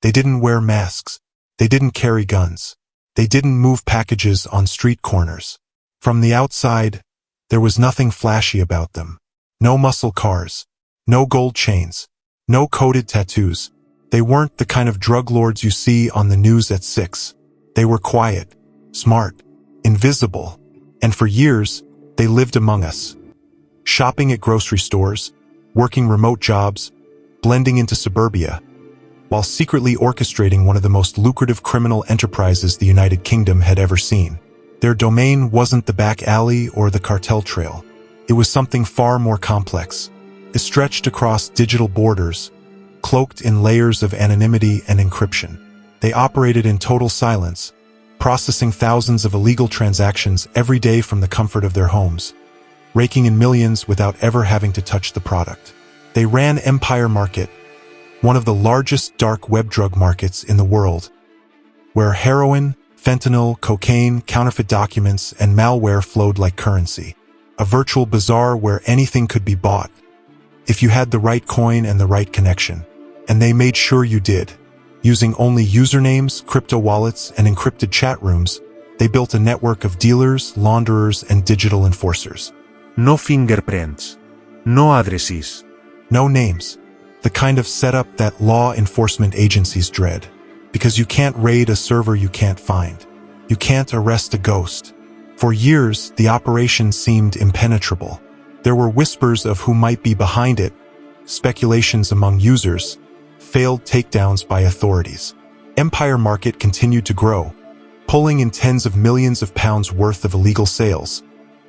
They didn't wear masks. They didn't carry guns. They didn't move packages on street corners. From the outside, there was nothing flashy about them. No muscle cars. No gold chains. No coded tattoos. They weren't the kind of drug lords you see on the news at 6. They were quiet, smart, invisible, and for years, they lived among us. Shopping at grocery stores, working remote jobs, blending into suburbia, while secretly orchestrating one of the most lucrative criminal enterprises the United Kingdom had ever seen. Their domain wasn't the back alley or the cartel trail. It was something far more complex. It stretched across digital borders, cloaked in layers of anonymity and encryption. They operated in total silence, processing thousands of illegal transactions every day from the comfort of their homes, raking in millions without ever having to touch the product. They ran Empire Market, one of the largest dark web drug markets in the world, where heroin, fentanyl, cocaine, counterfeit documents, and malware flowed like currency. A virtual bazaar where anything could be bought, if you had the right coin and the right connection. And they made sure you did. Using only usernames, crypto wallets, and encrypted chat rooms, they built a network of dealers, launderers, and digital enforcers. No fingerprints. No addresses. No names. The kind of setup that law enforcement agencies dread. Because you can't raid a server you can't find. You can't arrest a ghost. For years, the operation seemed impenetrable. There were whispers of who might be behind it, speculations among users, failed takedowns by authorities. Empire Market continued to grow, pulling in tens of millions of pounds worth of illegal sales,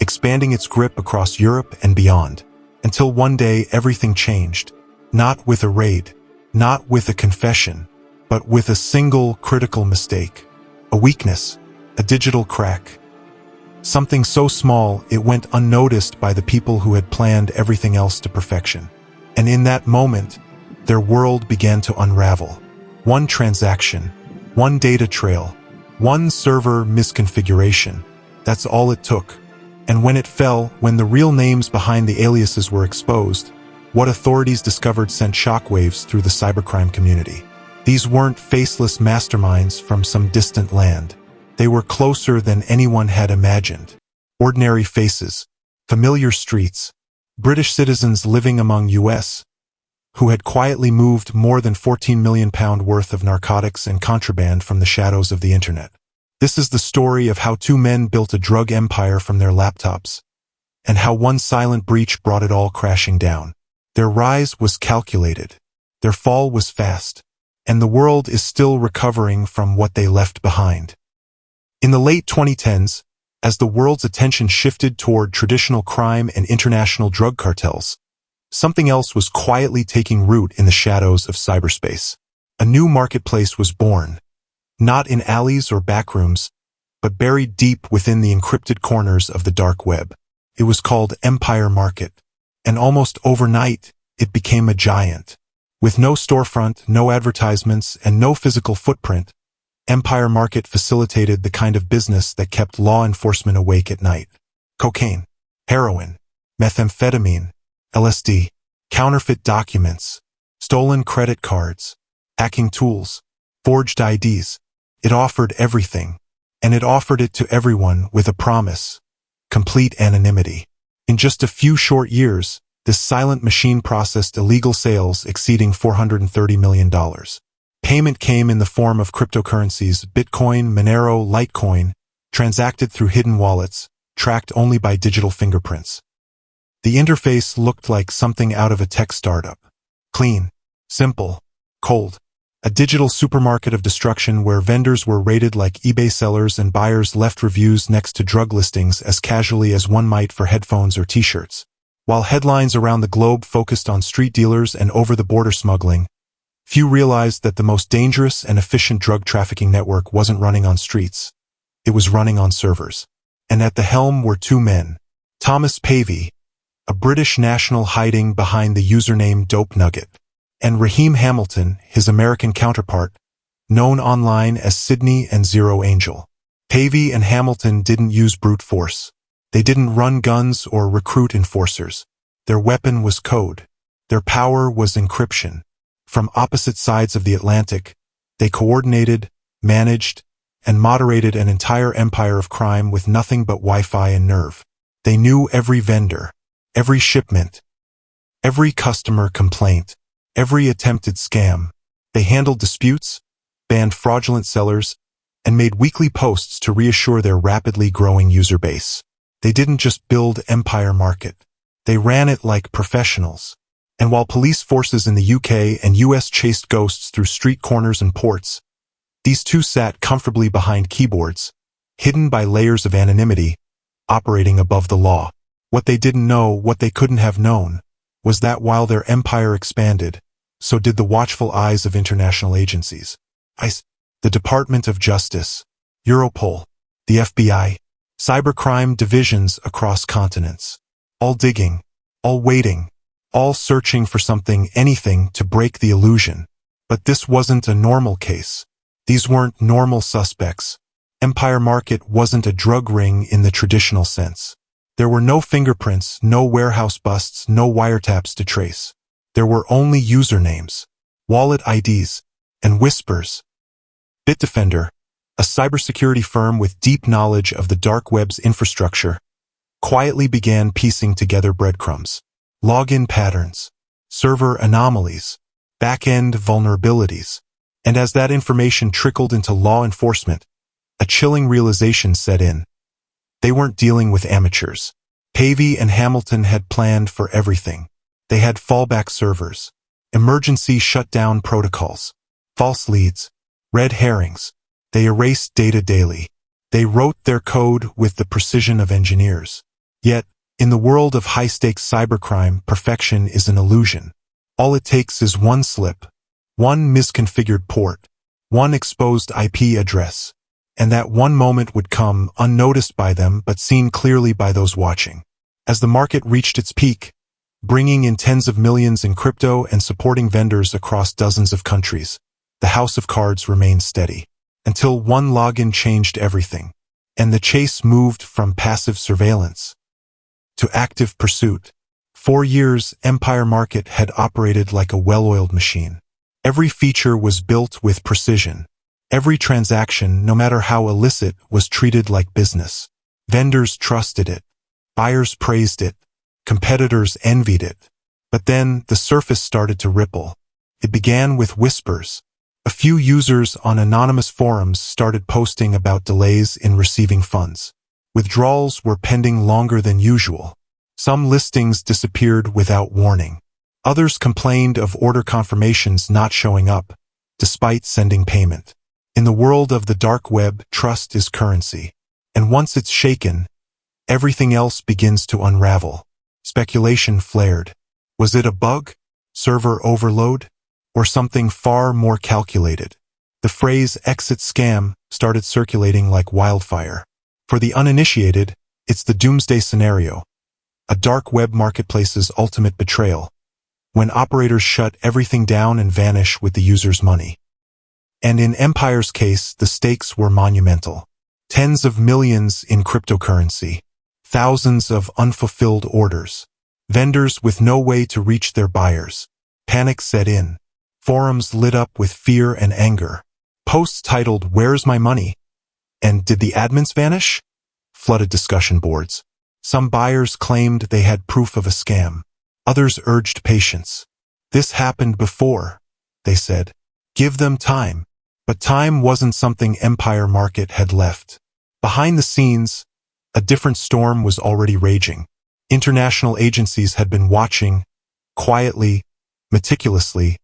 expanding its grip across Europe and beyond, until one day everything changed. Not with a raid, not with a confession, but with a single critical mistake. A weakness, a digital crack. Something so small it went unnoticed by the people who had planned everything else to perfection. And in that moment, their world began to unravel. One transaction, one data trail, one server misconfiguration. That's all it took. And when it fell, when the real names behind the aliases were exposed, what authorities discovered sent shockwaves through the cybercrime community. These weren't faceless masterminds from some distant land. They were closer than anyone had imagined. Ordinary faces, familiar streets, British citizens living among US, who had quietly moved more than £14 million worth of narcotics and contraband from the shadows of the internet. This is the story of how two men built a drug empire from their laptops, and how one silent breach brought it all crashing down. Their rise was calculated. Their fall was fast. And the world is still recovering from what they left behind. In the late 2010s, as the world's attention shifted toward traditional crime and international drug cartels, something else was quietly taking root in the shadows of cyberspace. A new marketplace was born, not in alleys or backrooms, but buried deep within the encrypted corners of the dark web. It was called Empire Market, and almost overnight, it became a giant. With no storefront, no advertisements, and no physical footprint, Empire Market facilitated the kind of business that kept law enforcement awake at night. Cocaine, heroin, methamphetamine, LSD, counterfeit documents, stolen credit cards, hacking tools, forged IDs. It offered everything, and it offered it to everyone with a promise: complete anonymity. In just a few short years, this silent machine processed illegal sales exceeding $430 million. Payment came in the form of cryptocurrencies, Bitcoin, Monero, Litecoin, transacted through hidden wallets, tracked only by digital fingerprints. The interface looked like something out of a tech startup. Clean, simple, cold. A digital supermarket of destruction where vendors were rated like eBay sellers and buyers left reviews next to drug listings as casually as one might for headphones or t-shirts. While headlines around the globe focused on street dealers and over-the-border smuggling, few realized that the most dangerous and efficient drug trafficking network wasn't running on streets. It was running on servers. And at the helm were two men. Thomas Pavey, a British national hiding behind the username Dope Nugget, and Raheem Hamilton, his American counterpart, known online as Sydney and Zero Angel. Pavey and Hamilton didn't use brute force. They didn't run guns or recruit enforcers. Their weapon was code. Their power was encryption. From opposite sides of the Atlantic, They coordinated, managed, and moderated an entire empire of crime with nothing but Wi-Fi and nerve. They knew every vendor, every shipment, every customer complaint, every attempted scam. They handled disputes, banned fraudulent sellers, and made weekly posts to reassure their rapidly growing user base. They didn't just build Empire Market. They ran it like professionals. And while police forces in the UK and US chased ghosts through street corners and ports, these two sat comfortably behind keyboards, hidden by layers of anonymity, operating above the law. What they didn't know, what they couldn't have known, was that while their empire expanded, so did the watchful eyes of international agencies. ICE, the Department of Justice, Europol, the FBI, cybercrime divisions across continents. All digging, all waiting, all searching for something, anything to break the illusion. But this wasn't a normal case. These weren't normal suspects. Empire Market wasn't a drug ring in the traditional sense. There were no fingerprints, no warehouse busts, no wiretaps to trace. There were only usernames, wallet IDs, and whispers. Bitdefender, a cybersecurity firm with deep knowledge of the dark web's infrastructure, quietly began piecing together breadcrumbs. Login patterns, server anomalies, back-end vulnerabilities. And as that information trickled into law enforcement, a chilling realization set in. They weren't dealing with amateurs. Pavey and Hamilton had planned for everything. They had fallback servers, emergency shutdown protocols, false leads, red herrings. They erased data daily. They wrote their code with the precision of engineers. Yet, in the world of high-stakes cybercrime, perfection is an illusion. All it takes is one slip, one misconfigured port, one exposed IP address, and that one moment would come unnoticed by them but seen clearly by those watching. As the market reached its peak, bringing in tens of millions in crypto and supporting vendors across dozens of countries, the house of cards remained steady. Until one login changed everything, and the chase moved from passive surveillance to active pursuit. 4 years, Empire Market had operated like a well-oiled machine. Every feature was built with precision. Every transaction, no matter how illicit, was treated like business. Vendors trusted it. Buyers praised it. Competitors envied it. But then, the surface started to ripple. It began with whispers. A few users on anonymous forums started posting about delays in receiving funds. Withdrawals were pending longer than usual. Some listings disappeared without warning. Others complained of order confirmations not showing up, despite sending payment. In the world of the dark web, trust is currency. And once it's shaken, everything else begins to unravel. Speculation flared. Was it a bug? Server overload? Or something far more calculated? The phrase exit scam started circulating like wildfire. For the uninitiated, it's the doomsday scenario, a dark web marketplace's ultimate betrayal, when operators shut everything down and vanish with the user's money. And in Empire's case, the stakes were monumental. Tens of millions in cryptocurrency, thousands of unfulfilled orders, vendors with no way to reach their buyers. Panic set in. Forums lit up with fear and anger. Posts titled, "Where's my money?" and "Did the admins vanish?" flooded discussion boards. Some buyers claimed they had proof of a scam. Others urged patience. This happened before, they said. Give them time. But time wasn't something Empire Market had left. Behind the scenes, a different storm was already raging. International agencies had been watching, quietly, meticulously,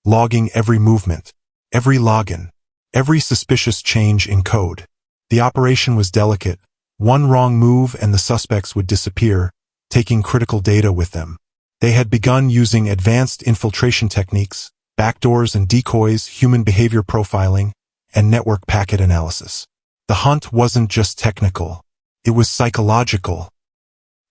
logging every movement, every login, every suspicious change in code. The operation was delicate. One wrong move and the suspects would disappear, taking critical data with them. They had begun using advanced infiltration techniques, backdoors and decoys, human behavior profiling, and network packet analysis. The hunt wasn't just technical, it was psychological.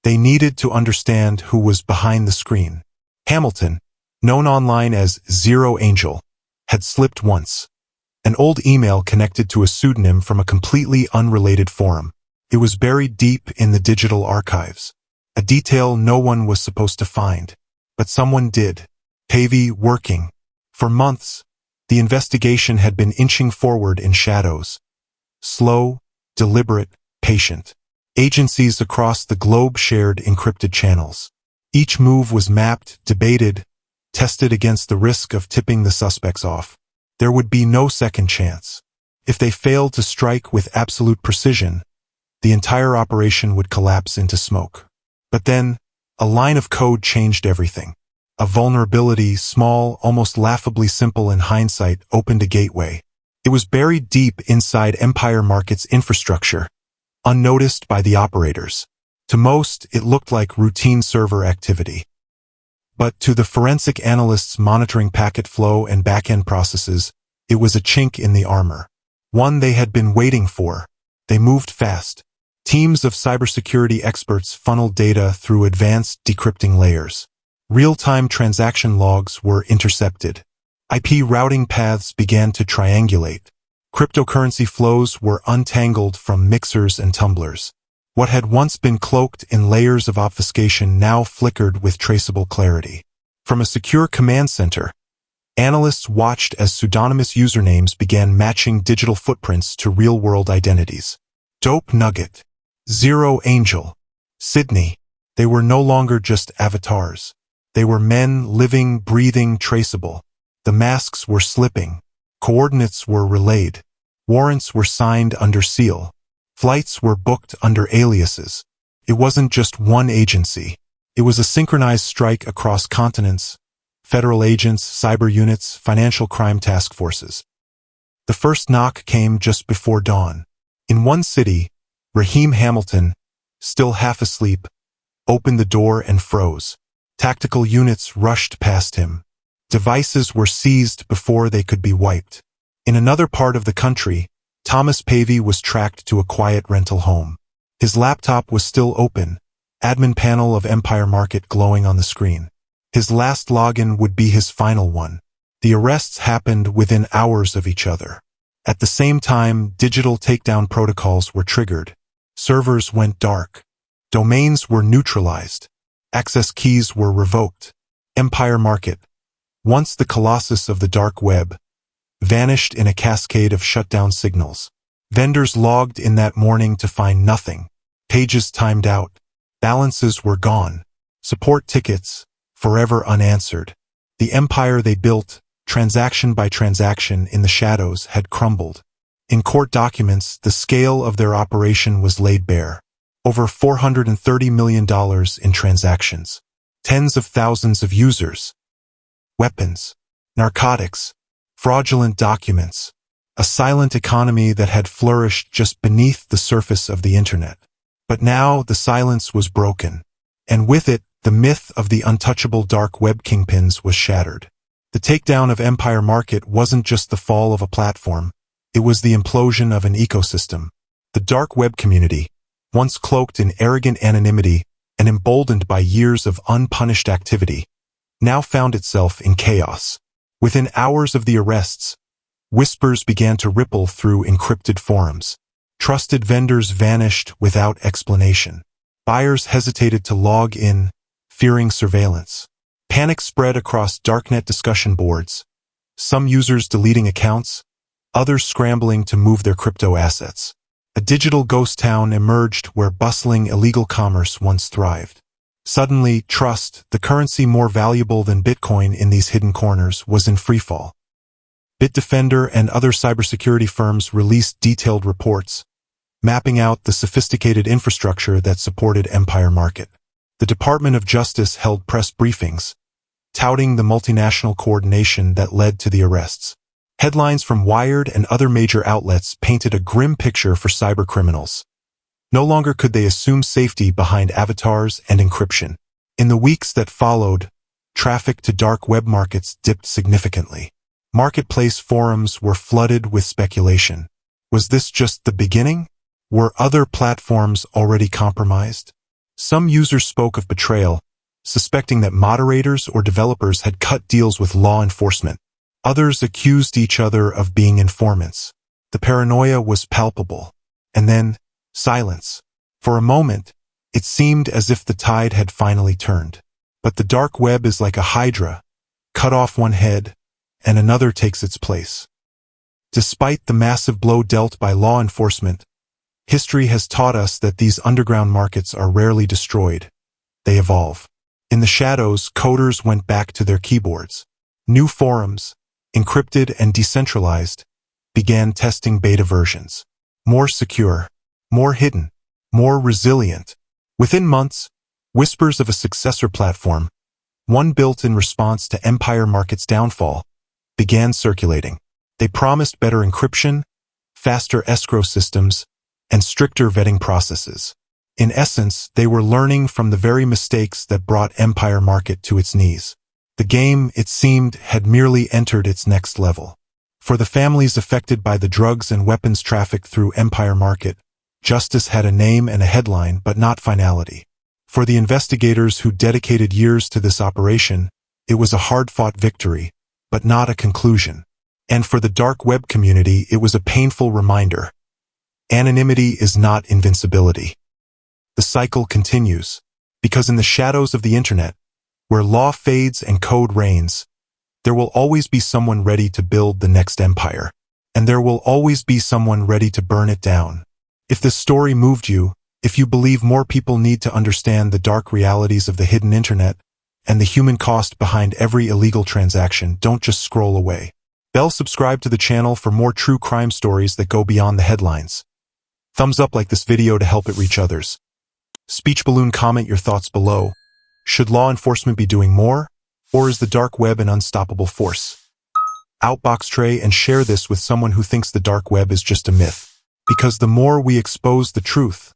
They needed to understand who was behind the screen. Hamilton, known online as Zero Angel, had slipped once. An old email connected to a pseudonym from a completely unrelated forum. It was buried deep in the digital archives. A detail no one was supposed to find. But someone did. Pavey working. For months, The investigation had been inching forward in shadows. Slow, deliberate, patient. Agencies across the globe shared encrypted channels. Each move was mapped, debated, tested against the risk of tipping the suspects off. There would be no second chance. If they failed to strike with absolute precision, the entire operation would collapse into smoke. But then, a line of code changed everything. A vulnerability, small, almost laughably simple in hindsight, opened a gateway. It was buried deep inside Empire Market's infrastructure, unnoticed by the operators. To most, it looked like routine server activity. But to the forensic analysts monitoring packet flow and back-end processes, it was a chink in the armor. One they had been waiting for. They moved fast. Teams of cybersecurity experts funneled data through advanced decrypting layers. Real-time transaction logs were intercepted. IP routing paths began to triangulate. Cryptocurrency flows were untangled from mixers and tumblers. What had once been cloaked in layers of obfuscation now flickered with traceable clarity. From a secure command center, analysts watched as pseudonymous usernames began matching digital footprints to real-world identities. Dope Nugget, Zero Angel, Sydney. They were no longer just avatars. They were men, living, breathing, traceable. The masks were slipping. Coordinates were relayed. Warrants were signed under seal. Flights were booked under aliases. It wasn't just one agency. It was a synchronized strike across continents, federal agents, cyber units, financial crime task forces. The first knock came just before dawn. In one city, Raheem Hamilton, still half asleep, opened the door and froze. Tactical units rushed past him. Devices were seized before they could be wiped. In another part of the country, Thomas Pavey was tracked to a quiet rental home. His laptop was still open, admin panel of Empire Market glowing on the screen. His last login would be his final one. The arrests happened within hours of each other. At the same time, digital takedown protocols were triggered. Servers went dark. Domains were neutralized. Access keys were revoked. Empire Market, once the colossus of the dark web, vanished in a cascade of shutdown signals. Vendors logged in that morning to find nothing. Pages timed out. Balances were gone. Support tickets, forever unanswered. The empire they built, transaction by transaction in the shadows, had crumbled. In court documents, the scale of their operation was laid bare. Over $430 million in transactions. Tens of thousands of users. Weapons. Narcotics. Fraudulent documents. A silent economy that had flourished just beneath the surface of the internet. But now the silence was broken. And with it, the myth of the untouchable dark web kingpins was shattered. The takedown of Empire Market wasn't just the fall of a platform. It was the implosion of an ecosystem. The dark web community, once cloaked in arrogant anonymity and emboldened by years of unpunished activity, now found itself in chaos. Within hours of the arrests, whispers began to ripple through encrypted forums. Trusted vendors vanished without explanation. Buyers hesitated to log in, fearing surveillance. Panic spread across darknet discussion boards, some users deleting accounts, others scrambling to move their crypto assets. A digital ghost town emerged where bustling illegal commerce once thrived. Suddenly, trust, the currency more valuable than Bitcoin in these hidden corners, was in freefall. Bitdefender and other cybersecurity firms released detailed reports, mapping out the sophisticated infrastructure that supported Empire Market. The Department of Justice held press briefings, touting the multinational coordination that led to the arrests. Headlines from Wired and other major outlets painted a grim picture for cybercriminals. No longer could they assume safety behind avatars and encryption. In the weeks that followed, traffic to dark web markets dipped significantly. Marketplace forums were flooded with speculation. Was this just the beginning? Were other platforms already compromised? Some users spoke of betrayal, suspecting that moderators or developers had cut deals with law enforcement. Others accused each other of being informants. The paranoia was palpable. And then, silence. For a moment, it seemed as if the tide had finally turned. But the dark web is like a hydra. Cut off one head, and another takes its place. Despite the massive blow dealt by law enforcement, history has taught us that these underground markets are rarely destroyed. They evolve. In the shadows, coders went back to their keyboards. New forums, encrypted and decentralized, began testing beta versions. More secure, more hidden, more resilient. Within months, whispers of a successor platform, one built in response to Empire Market's downfall, began circulating. They promised better encryption, faster escrow systems, and stricter vetting processes. In essence, they were learning from the very mistakes that brought Empire Market to its knees. The game, it seemed, had merely entered its next level. For the families affected by the drugs and weapons trafficked through Empire Market, justice had a name and a headline, but not finality. For the investigators who dedicated years to this operation, it was a hard-fought victory, but not a conclusion. And for the dark web community, it was a painful reminder. Anonymity is not invincibility. The cycle continues, because in the shadows of the internet, where law fades and code reigns, there will always be someone ready to build the next empire, and there will always be someone ready to burn it down. If this story moved you, if you believe more people need to understand the dark realities of the hidden internet and the human cost behind every illegal transaction, don't just scroll away. Subscribe to the channel for more true crime stories that go beyond the headlines. Thumbs up like this video to help it reach others. Speech balloon, comment your thoughts below. Should law enforcement be doing more? Or is the dark web an unstoppable force? Outbox tray and share this with someone who thinks the dark web is just a myth. Because the more we expose the truth,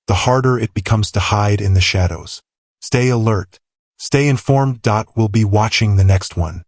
the harder it becomes to hide in the shadows. Stay alert. Stay informed. We'll be watching the next one.